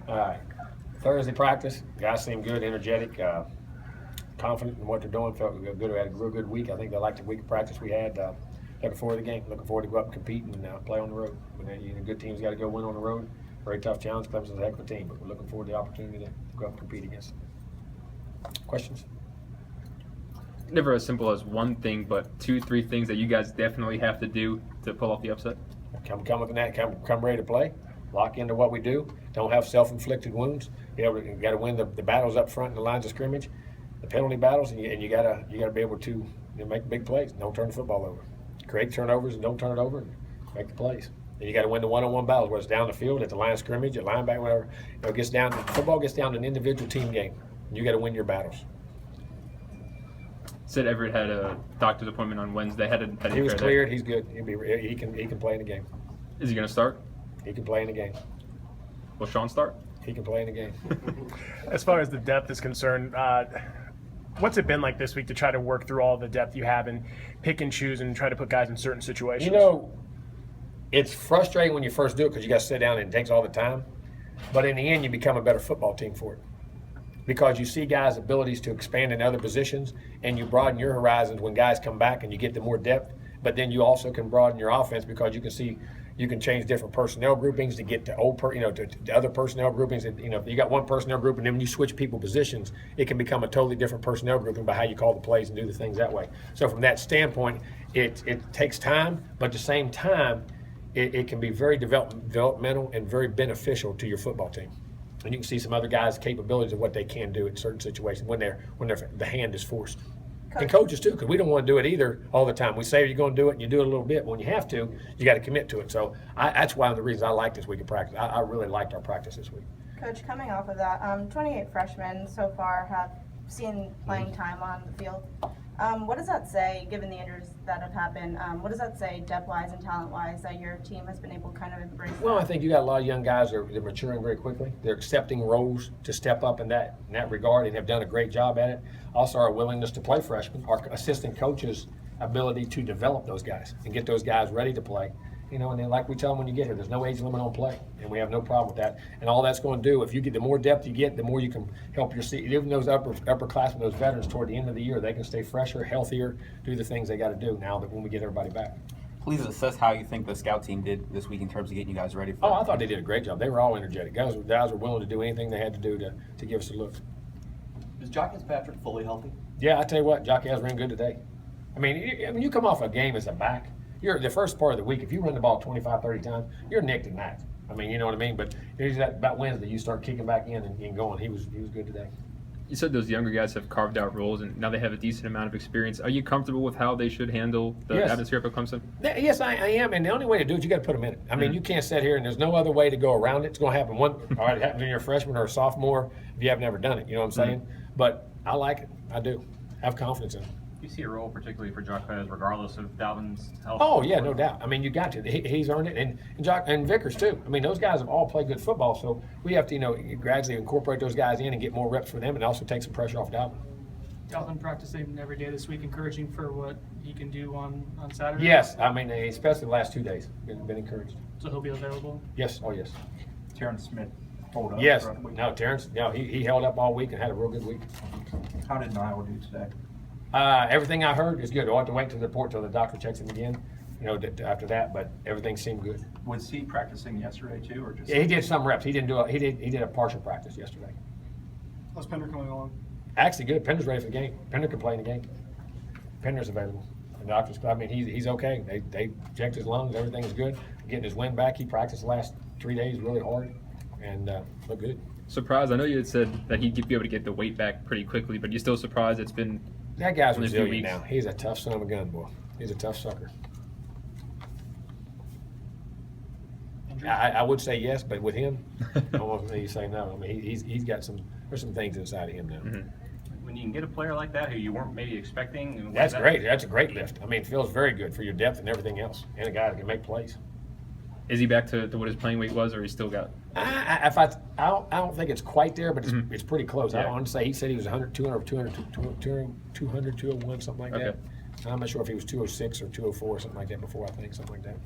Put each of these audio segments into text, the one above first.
All right. Thursday practice. Guys seem good, energetic, confident in what they're doing. Felt good. We had a real good week. I think they liked the week of practice we had. Looking forward to the game. Looking forward to go up and compete and play on the road. Good teams got to go win on the road. Very tough challenge. Clemson's a heck of a team, but we're looking forward to the opportunity to go up and compete against them. Questions? Never as simple as one thing, but 2, 3 things that you guys definitely have to do to pull off the upset. Come with that. Come ready to play. Lock into what we do. Don't have self-inflicted wounds. You got to win the battles up front in the lines of scrimmage, the penalty battles, and you got to be able to make big plays. Don't turn the football over. Create turnovers and don't turn it over. And make the plays. And you got to win the one-on-one battles, whether it's down the field, at the line of scrimmage, at linebacker, whatever. Football gets down to an individual team game. And you got to win your battles. Said Everett had a doctor's appointment on Wednesday. He was cleared. He's good. He can play in the game. Is he going to start? He can play in the game. Will Sean start? He can play in the game. As far as the depth is concerned, what's it been like this week to try to work through all the depth you have and pick and choose and try to put guys in certain situations? It's frustrating when you first do it because you got to sit down and it takes all the time. But in the end, you become a better football team for it because you see guys' abilities to expand in other positions and you broaden your horizons when guys come back and you get the more depth. But then you also can broaden your offense because you can change different personnel groupings to get to to other personnel groupings. And, if you got one personnel group and then when you switch people positions, it can become a totally different personnel grouping by how you call the plays and do the things that way. So from that standpoint, it takes time, but at the same time, it can be very developmental and very beneficial to your football team. And you can see some other guys' capabilities of what they can do in certain situations when the hand is forced. And coaches too, because we don't want to do it either all the time. We say you're going to do it, and you do it a little bit. When you have to, you got to commit to it. So that's one of the reasons I like this week of practice. I really liked our practice this week. Coach, coming off of that, 28 freshmen so far have seen playing time on the field. What does that say, given the injuries that have happened? What does that say, depth-wise and talent-wise, that your team has been able to kind of embrace? Well, I think you got a lot of young guys that are maturing very quickly. They're accepting roles to step up in that regard and have done a great job at it. Also, our willingness to play freshmen, our assistant coaches' ability to develop those guys and get those guys ready to play. And then like we tell them when you get here, there's no age limit on play, and we have no problem with that. And all that's going to do, if you get the more depth you get, the more you can help your even those upperclassmen, those veterans, toward the end of the year, they can stay fresher, healthier, do the things they got to do now that when we get everybody back. Please assess how you think the scout team did this week in terms of getting you guys ready for I thought they did a great job. They were all energetic. Guys were willing to do anything they had to do to give us a look. Is Jock Fitzpatrick fully healthy? Yeah, I tell you what, Jockey has run good today. I mean, you come off a game as a back. You're the first part of the week. If you run the ball 25, 30 times, you're nicked and nacked. I mean, you know what I mean. But usually about Wednesday, you start kicking back in and going. He was good today. You said those younger guys have carved out roles, and now they have a decent amount of experience. Are you comfortable with how they should handle the atmosphere up at Clemson? Yes, I am. And the only way to do it, you got to put them in it. I mean, you can't sit here and there's no other way to go around it. It's going to happen. It happens when you're a freshman or a sophomore if you have never done it. You know what I'm saying? But I like it. I do. I have confidence in it. You see a role particularly for Jock Perez, regardless of Dalvin's health? Oh yeah, no doubt. I mean, you got to. He's earned it, and Vickers too. I mean, those guys have all played good football, so we have to gradually incorporate those guys in and get more reps for them, and also take some pressure off Dalvin. Dalvin practicing every day this week, encouraging for what he can do on Saturday. Yes, I mean, especially the last 2 days, been encouraged. So he'll be available. Yes, oh yes. Terrence Smith pulled up. Yes, no, Terrence. No, he held up all week and had a real good week. How did Niall do today? Everything I heard is good. I'll have to wait to the report till the doctor checks him again, after that. But everything seemed good. Was he practicing yesterday too, or just? Yeah, he did some reps. He didn't do he did a partial practice yesterday. How's Pender coming along? Actually, good. Pender's ready for the game. Pender can play in the game. Pender's available. The doctors, I mean, he's okay. They checked his lungs. Everything's good. Getting his wind back. He practiced the last 3 days really hard, and looked good. Surprised? I know you had said that he'd be able to get the weight back pretty quickly, but you're still surprised it's been. That guy's only a few resilient weeks. now. He's a tough son of a gun, boy. He's a tough sucker. I would say yes, but with him, I don't want to say no. I mean, he's got there's some things inside of him now. When you can get a player like that who you weren't maybe expecting. That's great. That's a great lift. I mean, it feels very good for your depth and everything else, and a guy that can make plays. Is he back to what his playing weight was, or he still got? I don't think it's quite there, but it's pretty close. Yeah. I want to say he said he was 100, 200, 201, something like Okay. that. I'm not sure if he was 206 or 204 or something like that before, I think, something like that.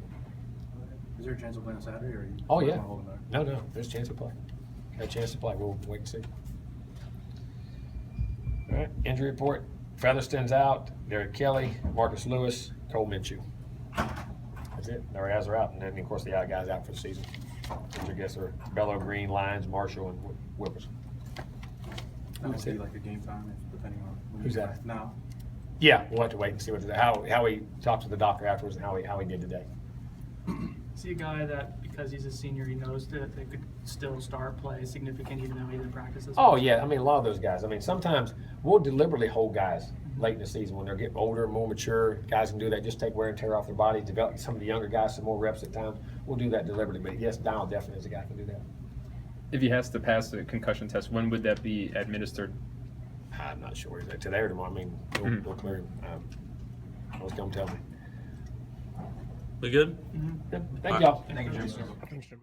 Is there a chance of playing on Saturday, or are you? Oh, yeah. holding back? No, there's a chance of play. a chance to play. We'll wait and see. All right, injury report. Featherston's out. Derek Kelly, Marcus Lewis, Cole Minshew. That's it. Our guys are out. And then, of course, the other guys out for the season. Which I guess are Bello Green, Lyons, Marshall, and Whippers. That would be like a game time, depending on when Who's you that? guys- Now. Yeah, we'll have to wait and see how he talked to the doctor afterwards and how he did today. See a guy that, because he's a senior, he knows that they could still start, play significant even though he didn't practice as Oh much. yeah, I mean a lot of those guys. I mean sometimes we'll deliberately hold guys late in the season when they're getting older, more mature. Guys can do that, just take wear and tear off their body, develop some of the younger guys some more reps at times. We'll do that deliberately. But yes, Donald definitely is a guy who can do that. If he has to pass the concussion test, when would that be administered? I'm not sure. Is that today or tomorrow? I mean, we'll clear him. I was going to tell me. We good? Good. Thank y'all. Thank you, Jason. Thanks, Jim.